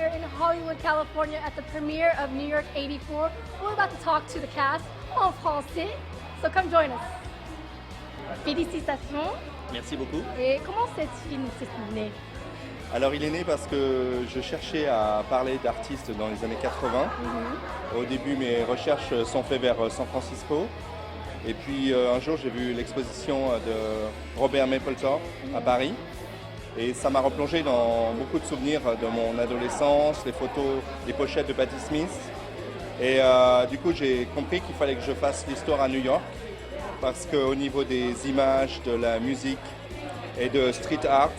here in Hollywood, California at the premiere of New York 84. We're about to talk to the cast en français, so come join us. Félicitations. Merci beaucoup. Et comment cette film s'est né? Alors il est né parce que je cherchais à parler d'artistes dans les années 80. Au début mes recherches sont faites vers San Francisco. Et puis un jour j'ai vu l'exposition de Robert Mapplethorpe à Paris. Et ça m'a replongé dans beaucoup de souvenirs de mon adolescence, les photos, les pochettes de Patti Smith. Et du coup j'ai compris qu'il fallait que je fasse l'histoire à New York. Parce qu'au niveau des images, de la musique et de street art,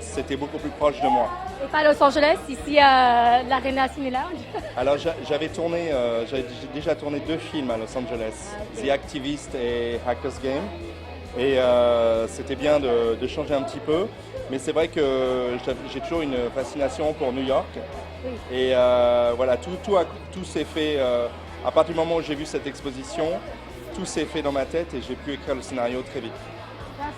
c'était beaucoup plus proche de moi. Et pas Los Angeles, ici à l'Arena Cinelounge? Alors j'avais déjà tourné 2 films à Los Angeles, The Activist et Hackers Game. Et c'était bien de changer un petit peu. Mais c'est vrai que j'ai toujours une fascination pour New York. Oui. Et voilà, tout s'est fait, à partir du moment où j'ai vu cette exposition, tout s'est fait dans ma tête et j'ai pu écrire le scénario très vite.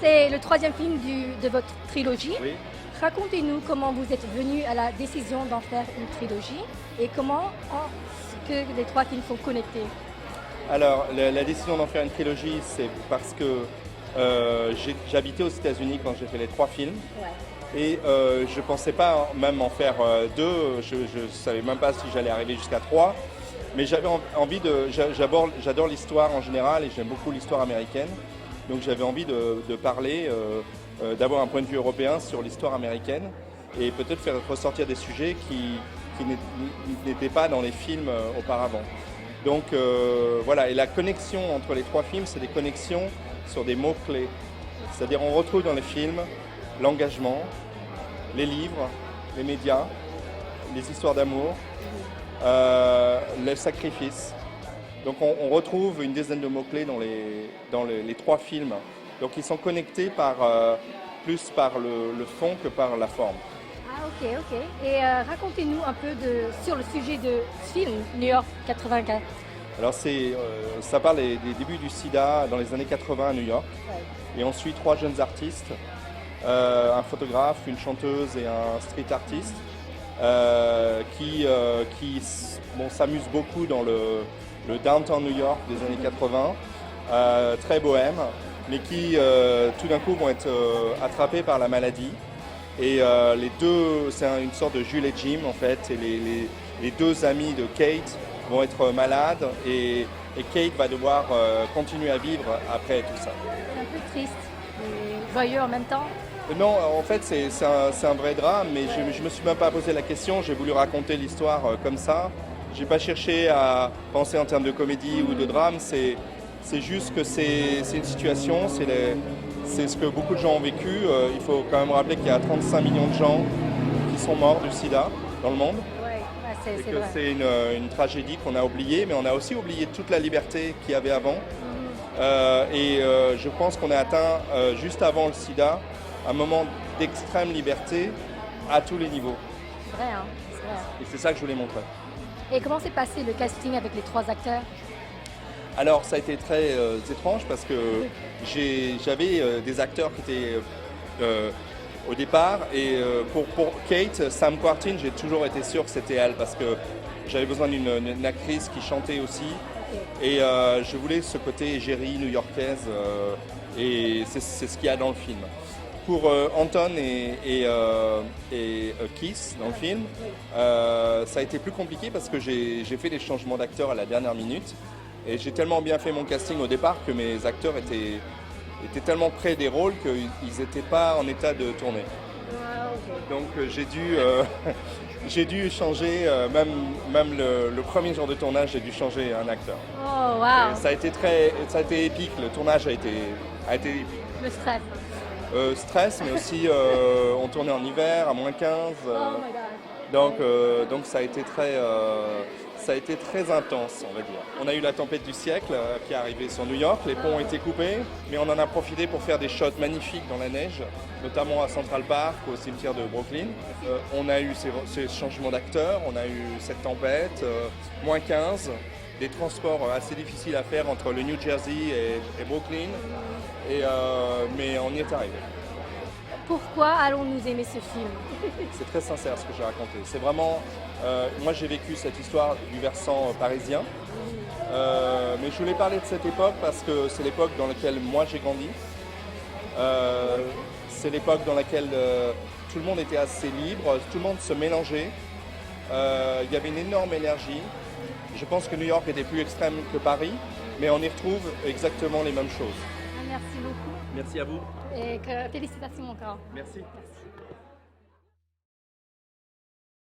C'est le 3e film de votre trilogie. Oui. Racontez-nous comment vous êtes venu à la décision d'en faire une trilogie et comment que les 3 films sont connectés. Alors, la décision d'en faire une trilogie, c'est parce que j'habitais aux États-Unis quand j'ai fait les 3 films. Ouais. Et je ne pensais pas même en faire 2, je ne savais même pas si j'allais arriver jusqu'à 3. Mais j'avais envie j'adore l'histoire en général et j'aime beaucoup l'histoire américaine. Donc j'avais envie de parler, d'avoir un point de vue européen sur l'histoire américaine et peut-être faire ressortir des sujets qui n'étaient pas dans les films auparavant. Donc voilà, et la connexion entre les 3 films, c'est des connexions sur des mots-clés. C'est-à-dire on retrouve dans les films l'engagement, les livres, les médias, les histoires d'amour, le sacrifice. Donc on retrouve une dizaine de mots-clés dans les 3 films. Donc ils sont connectés plus par le fond que par la forme. Ah ok. Et racontez-nous un peu sur le sujet de ce film, New York 84. Alors ça parle des débuts du sida dans les années 80 à New York. Ouais. Et on suit 3 jeunes artistes, un photographe, une chanteuse et un street artiste. Qui s'amusent beaucoup dans le downtown New York des années 80, très bohème, mais qui tout d'un coup vont être attrapés par la maladie. Et les deux, c'est une sorte de Jules et Jim en fait, et les 2 amis de Kate vont être malades et Kate va devoir continuer à vivre après tout ça. C'est un peu triste et joyeux en même temps. Non, en fait, c'est un vrai drame, mais je ne me suis même pas posé la question. J'ai voulu raconter l'histoire comme ça. Je n'ai pas cherché à penser en termes de comédie ou de drame. C'est juste que c'est une situation, c'est ce que beaucoup de gens ont vécu. Il faut quand même rappeler qu'il y a 35 millions de gens qui sont morts du sida dans le monde. C'est que c'est une tragédie qu'on a oubliée, mais on a aussi oublié toute la liberté qu'il y avait avant. Je pense qu'on a atteint, juste avant le sida, un moment d'extrême liberté à tous les niveaux. C'est vrai, hein. Et c'est ça que je voulais montrer. Et comment s'est passé le casting avec les 3 acteurs? Alors ça a été très étrange parce que j'avais des acteurs qui étaient au départ et pour Kate, Sam Quartin, j'ai toujours été sûr que c'était elle parce que j'avais besoin d'une actrice qui chantait aussi. Okay. Et je voulais ce côté égérie new-yorkaise et c'est ce qu'il y a dans le film. Pour Anton et Keith dans le film, ça a été plus compliqué parce que j'ai fait des changements d'acteurs à la dernière minute et j'ai tellement bien fait mon casting au départ que mes acteurs étaient tellement près des rôles qu'ils n'étaient pas en état de tourner. Ah, okay. Donc j'ai dû changer, même le premier jour de tournage, j'ai dû changer un acteur. Oh, wow. Et ça a été épique, le tournage a été épique. Le stress. Stress, mais aussi on tournait en hiver à -15. Oh my God. Donc ça a été très intense, on va dire. On a eu la tempête du siècle qui est arrivée sur New York, les ponts ont été coupés, mais on en a profité pour faire des shots magnifiques dans la neige, notamment à Central Park, au cimetière de Brooklyn. On a eu ces changements d'acteurs, on a eu cette tempête, -15. Des transports assez difficiles à faire entre le New Jersey et Brooklyn, mais on y est arrivé. Pourquoi allons-nous aimer ce film? C'est très sincère ce que j'ai raconté. C'est vraiment, moi j'ai vécu cette histoire du versant parisien, mais je voulais parler de cette époque parce que c'est l'époque dans laquelle moi j'ai grandi. C'est l'époque dans laquelle tout le monde était assez libre, tout le monde se mélangeait. Il y avait une énorme énergie. Je pense que New York était plus extrême que Paris, mais on y retrouve exactement les mêmes choses. Merci beaucoup Merci à vous. et félicitations encore. Merci. Merci.